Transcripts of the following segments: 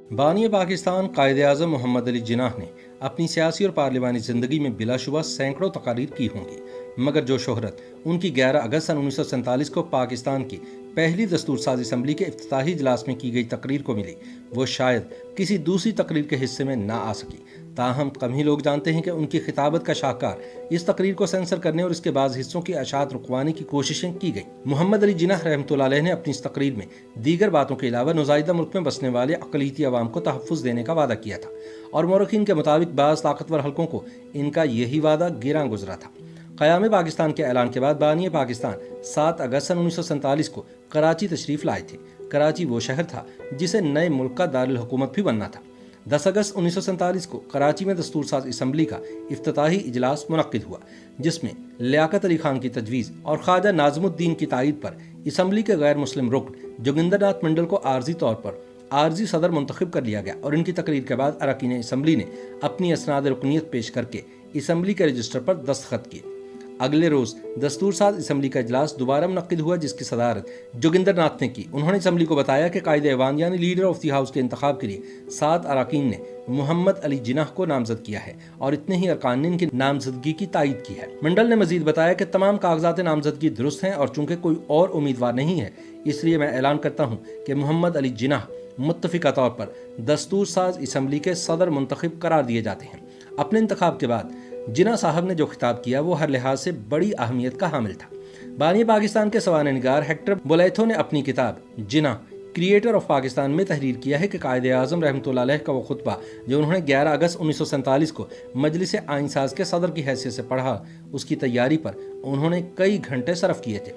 बानी पाकिस्तान कायद-ए-आज़म मोहम्मद अली जिन्नाह ने अपनी सियासी और पार्लिमानी ज़िंदगी में बिलाशुबा सैकड़ों तकारीर की होंगी, मगर जो शोहरत उनकी 11 अगस्त सन 1947 को पाकिस्तान की पहली दस्तूर साज असम्बली के इफ्तिताही इजलास में की गई तकरीर को मिली, वो शायद किसी दूसरी तकरीर के हिस्से में ना आ सकी। ताहम कम ही लोग जानते हैं कि उनकी खिताबत का शाहकार इस तकरीर को सेंसर करने और इसके बाद हिस्सों की अशात रुकवाने की कोशिशें की गई। मोहम्मद अली जिन्नाह रहमतुल्लाह अलैह ने अपनी इस तकरीर में दीगर बातों के अलावा नुज़ाइदा मुल्क में बसने वाले अक़लियती अवाम को तहफ़्फ़ुज़ देने का वादा किया था, और मौरख़ीन के मुताबिक बाज़ ताकतवर हलकों को इनका यही वादा गिरां गुजरा था। क़याम पाकिस्तान के ऐलान के बाद बानी पाकिस्तान 7 अगस्त सन 1947 को कराची तशरीफ़ लाए थे। कराची वो शहर था जिसे नए मुल्क का दारुल हुकूमत भी बनना था। 10 अगस्त 1947 को कराची में दस्तूर साज असम्बली का इफ्तिताही इजलास मुनक्किद हुआ, जिसमें लियाकत अली खान की तजवीज़ और ख्वाजा नाज़मुद्दीन की तायीद पर असम्बली के गैर मुस्लिम रुकन जोगिंदर नाथ मंडल को आर्जी तौर पर आर्जी सदर मुंतखब कर लिया गया, और इनकी तकरीर के बाद अरकान असम्बली ने अपनी असनाद रुकनीत पेश करके असम्बली के रजिस्टर पर दस्तखत किए। अगले रोज दस्तूर साज असम्बली का इजलास दोबारा मुनक्किद हुआ, जिसकी सदारत जोगिंदर नाथ ने की। उन्होंने असम्बली को बताया कि कायदे ऐवान यानी लीडर ऑफ द हाउस के इंतखाब के लिए 7 अरकान ने मोहम्मद अली जिन्नाह को नामजद किया है, और इतने ही अरकान ने इनकी नामजदगी की तायीद की है। मंडल ने मजीद बताया कि तमाम कागजात नामजदगी दुरुस्त हैं, और चूंकि कोई और उम्मीदवार नहीं है, इसलिए मैं ऐलान करता हूँ कि मोहम्मद अली जिन्नाह मुत्तफ़िका तौर पर दस्तूर साज असम्बली के सदर मुंतखब करार दिए जाते हैं। अपने इंतखाब के बाद जिन्नाह साहब ने जो खिताब किया वो हर लिहाज से बड़ी अहमियत का हामिल था। बानी पाकिस्तान के सवाननिगार हेक्टर बुलैथो ने अपनी किताब जिन्नाह क्रिएटर ऑफ पाकिस्तान में तहरीर किया है कि कायद-ए-आज़म रहमतुल्लाह अलैह का वो खुतबा जो उन्होंने 11 अगस्त 1947 को मजलिस आइन साज के सदर की हैसियत से पढ़ा, उसकी तैयारी पर उन्होंने कई घंटे सरफ किए थे।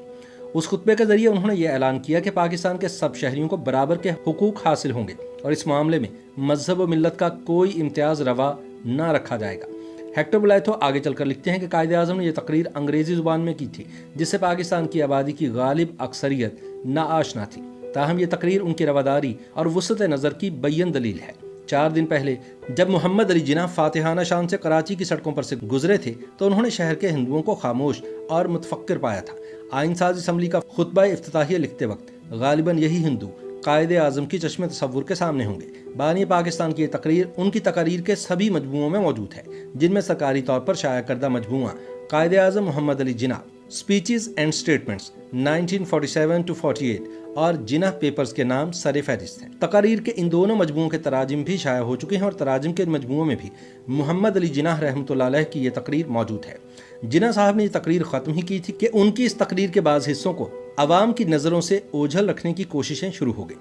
उस खुतबे के जरिए उन्होंने ये ऐलान किया कि पाकिस्तान के सब शहरियों को बराबर के हुकूक हासिल होंगे, और इस मामले में मजहब व मिल्लत का कोई इम्तियाज़ रवा न रखा जाएगा। हेक्टर बुलैथो आगे चलकर लिखते हैं कि कायद-ए-आज़म ने यह तकरीर अंग्रेजी जुबान में की थी, जिससे पाकिस्तान की आबादी की गालिब अक्सरियत नाआशना थी। ताहम यह तकरीर उनकी रवादारी और वुसअत नज़र की बय्यन दलील है। 4 दिन पहले जब मोहम्मद अली जिन्नाह फातिहाना शान से कराची की सड़कों पर से गुजरे थे, तो उन्होंने शहर के हिंदुओं को खामोश और मुतफक्किर पाया था। आइन साज असम्बली का खुतबा इफ्तिताहिया लिखते वक्त गालिबन यही हिंदू कायद-ए-आज़म की चश्मे तसव्वुर के सामने होंगे। बानी पाकिस्तान की ये तकरीर उनकी तकारीर के सभी मजमुओं में मौजूद है, जिनमें सरकारी तौर पर शाया करदा मजमुआ Quaid-e-Azam Muhammad Ali Jinnah speeches and statements 1947 to 48 और जिन्नाह पेपर्स के नाम सरे फहरिस्त हैं। तकारीर के इन दोनों मजमुओं के तराजिम भी शाया हो चुके हैं, और तराजिम के मजमुओं में भी मोहम्मद अली जिन्नाह रहमतुल्लाह अलैह की ये तकरीर मौजूद है। जिन्नाह साहब ने ये तकरीर ख़त्म ही की थी कि उनकी इस तकरीर के बाज़ हिस्सों को अवाम की नज़रों से ओझल रखने की कोशिशें शुरू हो गई,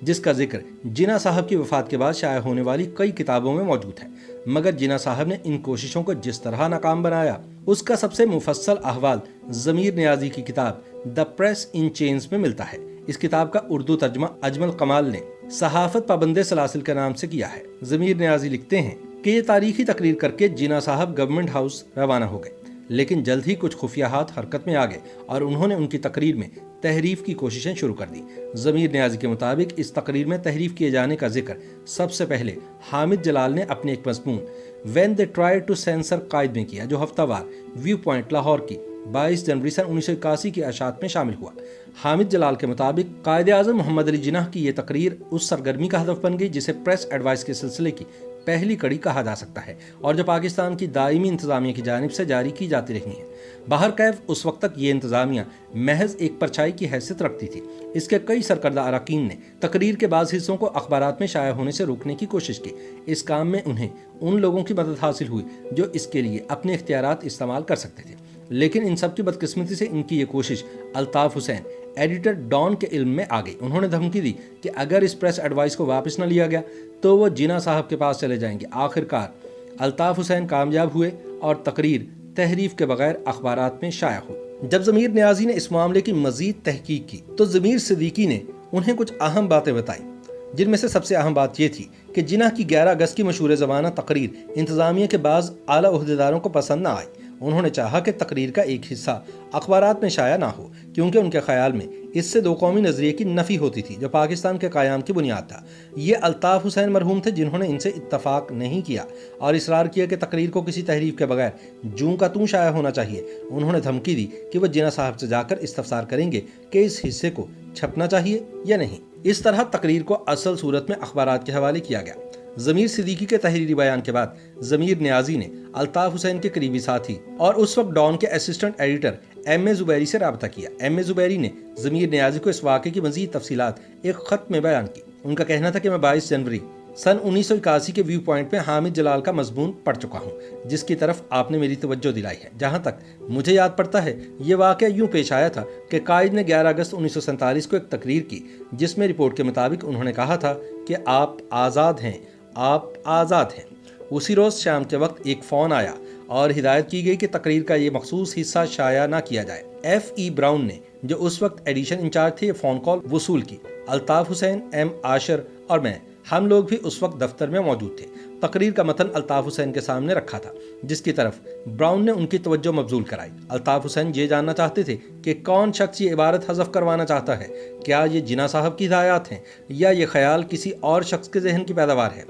जिसका जिक्र जिन्नाह साहब की वफ़ात के बाद शाया होने वाली कई किताबों में मौजूद है। मगर जिन्नाह साहब ने इन कोशिशों को जिस तरह नाकाम बनाया, उसका सबसे मुफस्सल अहवाल ज़मीर नियाज़ी की किताब द प्रेस इन चेन्स में मिलता है। इस किताब का उर्दू तर्जमा अजमल कमाल ने सहाफ़त पाबंदे सलासिल के नाम से किया है। ज़मीर नियाज़ी लिखते हैं कि ये तारीखी तकरीर करके जिन्नाह साहब गवर्नमेंट हाउस रवाना हो गए, लेकिन जल्द ही कुछ खुफिया हाथ हरकत में आ गए और उन्होंने उनकी तकरीर में तहरीफ की कोशिशें शुरू कर दी। ज़मीर नियाज़ी के मुताबिक इस तकरीर में तहरीफ किए जाने का जिक्र सबसे पहले हामिद जलाल ने अपने एक मज़मून when they try to censor Quaid में किया, जो हफ्तावार व्यू पॉइंट लाहौर की 22 जनवरी सन 1981 की अशात में शामिल हुआ। हामिद जलाल के मुताबिक कायद-ए-आज़म मोहम्मद अली जिन्नाह की ये तकरीर उस सरगर्मी का हदफ बन गई जिसे प्रेस एडवाइस के सिलसिले की पहली कड़ी कहा जा सकता है, और जो पाकिस्तान की दायमी इंतजामिया की जानिब से जारी की जाती रही है। बाहर कैफ उस वक्त तक ये इंतजामिया महज एक परछाई की हैसियत रखती थी। इसके कई सरकर्दा अरकान ने तकरीर के बाज़ हिस्सों को अखबारात में शाया होने से रोकने की कोशिश की। इस काम में उन्हें उन लोगों की मदद हासिल हुई जो इसके लिए अपने इख्तियारात इस्तेमाल कर सकते थे, लेकिन इन सब की बदकिस्मती से इनकी ये कोशिश अल्ताफ़ हुसैन एडिटर डॉन के इल्म में आ गई। उन्होंने धमकी दी कि अगर इस प्रेस एडवाइस को वापस न लिया गया तो वो जिन्नाह साहब के पास चले जाएंगे। आखिरकार अल्ताफ़ हुसैन कामयाब हुए और तकरीर तहरीफ के बगैर अखबारात में शाया हुई। जब ज़मीर नियाज़ी ने इस मामले की मज़ीद तहकीक की तो ज़मीर सिद्दीकी ने उन्हें कुछ अहम बातें बताई, जिनमें से सबसे अहम बात यह थी कि जिन्नाह की 11 अगस्त की मशहूर ज़माना तकरीर इंतज़ामिया के बाज़ आला ओहदेदारों को पसंद न आई। उन्होंने चाहा कि तकरीर का एक हिस्सा अखबारात में शाया ना हो, क्योंकि उनके ख्याल में इससे दो कौमी नज़रिए की नफ़ी होती थी, जो पाकिस्तान के क़याम की बुनियाद था। ये अल्ताफ़ हुसैन मरहूम थे जिन्होंने इनसे इत्तफ़ाक़ नहीं किया और इसरार किया कि तकरीर को किसी तहरीफ के बगैर जूं का तूं शाया होना चाहिए। उन्होंने धमकी दी कि वह जिन्नाह साहब से जाकर इस्तफसार करेंगे कि इस हिस्से को छपना चाहिए या नहीं। इस तरह तकरीर को असल सूरत में अखबारात के हवाले किया गया। ज़मीर सिद्दीकी के तहरीरी बयान के बाद ज़मीर नियाज़ी ने अल्ताफ़ हुसैन के करीबी साथी और उस वक्त डॉन के assistant editor M A Zubairi से रब्ता किया। एम ए ज़ुबैरी ने ज़मीर नियाज़ी को इस वाक़े की मज़ीद तफसीलात एक ख़त में बयान की। उनका कहना था कि मैं 22 जनवरी सन 1981 के व्यू पॉइंट में हामिद जलाल का मज़मून पढ़ चुका हूँ, जिसकी तरफ आपने मेरी तवज्जो दिलाई है। जहाँ तक मुझे याद पड़ता है, ये वाक़या यूँ पेश आया था कि कायद ने 11 अगस्त 1947 को एक तकरीर की, जिसमें रिपोर्ट के मुताबिक उन्होंने कहा था कि आप आज़ाद हैं, आप आज़ाद हैं। उसी रोज़ शाम के वक्त एक फ़ोन आया और हिदायत की गई कि तकरीर का ये मखसूस हिस्सा शाया ना किया जाए। F.E. ब्राउन ने, जो उस वक्त एडिशन इंचार्ज थे, फ़ोन कॉल वसूल की। अल्ताफ़ हुसैन, M. आशर और मैं, हम लोग भी उस वक्त दफ्तर में मौजूद थे। तकरीर का मतन अल्ताफ़ हुसैन के सामने रखा था, जिसकी तरफ ब्राउन ने उनकी तवज्जो मबजूल कराई। अल्ताफ़ हुसैन ये जानना चाहते थे कि कौन शख्स ये इबारत हज़फ करवाना चाहता है, क्या ये जिना साहब की हिदायत हैं या ये ख्याल किसी और शख्स के जहन की पैदावार है।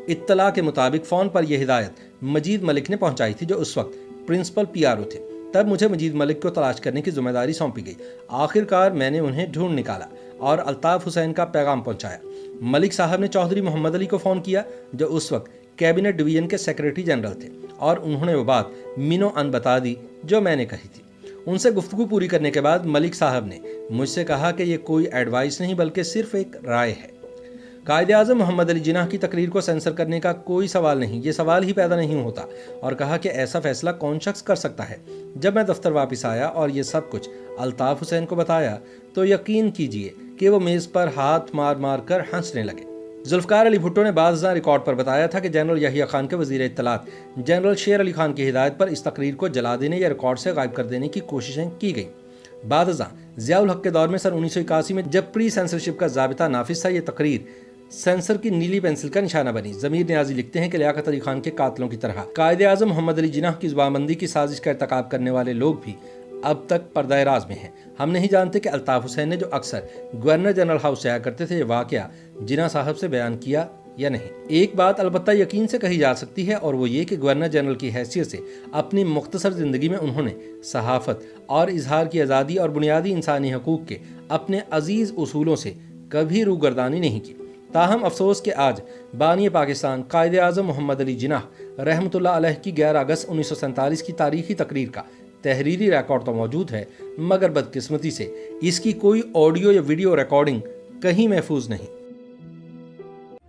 इत्तला के मुताबिक फ़ोन पर यह हिदायत मजीद मलिक ने पहुँचाई थी, जो उस वक्त प्रिंसिपल PRO थे। तब मुझे मजीद मलिक को तलाश करने की जिम्मेदारी सौंपी गई। आखिरकार मैंने उन्हें ढूंढ निकाला और अल्ताफ़ हुसैन का पैगाम पहुंचाया। मलिक साहब ने चौधरी मोहम्मद अली को फ़ोन किया, जो उस वक्त कैबिनेट डिवीज़न के सेक्रेटरी जनरल थे, और उन्होंने वो बात मिनो अन बता दी जो मैंने कही थी। उनसे गुफ्तगू पूरी करने के बाद मलिक साहब ने मुझसे कहा कि ये कोई एडवाइस नहीं बल्कि सिर्फ एक राय है। कायद-ए-आज़म मोहम्मद अली जिन्नाह की तकरीर को सेंसर करने का कोई सवाल नहीं, ये सवाल ही पैदा नहीं होता, और कहा कि ऐसा फैसला कौन शख्स कर सकता है। जब मैं दफ्तर वापस आया और ये सब कुछ अल्ताफ़ हुसैन को बताया तो यकीन कीजिए कि वो मेज़ पर हाथ मार मार कर हंसने लगे। जुल्फ़कार अली भुट्टो ने बाज़ रिकॉर्ड पर बताया था कि जनरल यहिया खान के वज़ीर इत्तलात जनरल शेर अली खान की हिदायत पर इस तकरीर को जला देने या रिकॉर्ड से गायब कर देने की कोशिशें की गई। बादज़ा ज़ियाउल हक़ के दौर में सन 1981 में जब प्री सेंसरशिप का ज़ाबिता नाफिज था, ये तकरीर सेंसर की नीली पेंसिल का निशाना बनी। ज़मीर नियाज़ी लिखते हैं कि लियाकत अली खान के कातलों की तरह कायद-ए-आज़म मोहम्मद अली जिन्नाह की ज़ुबानबंदी की साजिश का इर्तिकाब करने वाले लोग भी अब तक पर्दाए राज में हैं। हम नहीं जानते कि अल्ताफ़ हुसैन ने, जो अक्सर गवर्नर जनरल हाउस जाया करते थे, ये वाक़या जिन्नाह साहब से बयान किया या नहीं। एक बात अलबत्ता यकीन से कही जा सकती है, और वो ये कि गवर्नर जनरल की हैसियत से अपनी मुख्तसर ज़िंदगी में उन्होंने सहाफ़त और इजहार की आज़ादी और बुनियादी इंसानी हकूक़ के अपने अजीज़ उसूलों से कभी रूगर्दानी नहीं की। ताहम अफसोस कि आज बानी पाकिस्तान कायद-ए-आज़म मोहम्मद अली जिन्नाह रहमतुल्लाह अलैह की 11 अगस्त 1947 की तारीखी तकरीर का तहरीरी रिकॉर्ड तो मौजूद है, मगर बदकिस्मती से इसकी कोई ऑडियो या वीडियो रिकॉर्डिंग कहीं महफूज नहीं।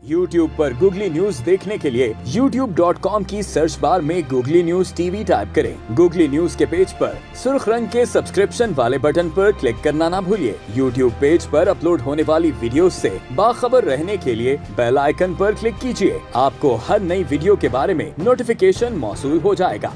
YouTube पर गूगली न्यूज देखने के लिए youtube.com की सर्च बार में गूगली न्यूज TV टाइप करें। गूगली न्यूज के पेज पर सुर्ख रंग के सब्सक्रिप्शन वाले बटन पर क्लिक करना ना भूलिए। YouTube पेज पर अपलोड होने वाली वीडियोस से बाखबर रहने के लिए बेल आइकन पर क्लिक कीजिए। आपको हर नई वीडियो के बारे में नोटिफिकेशन मौसूल हो जाएगा।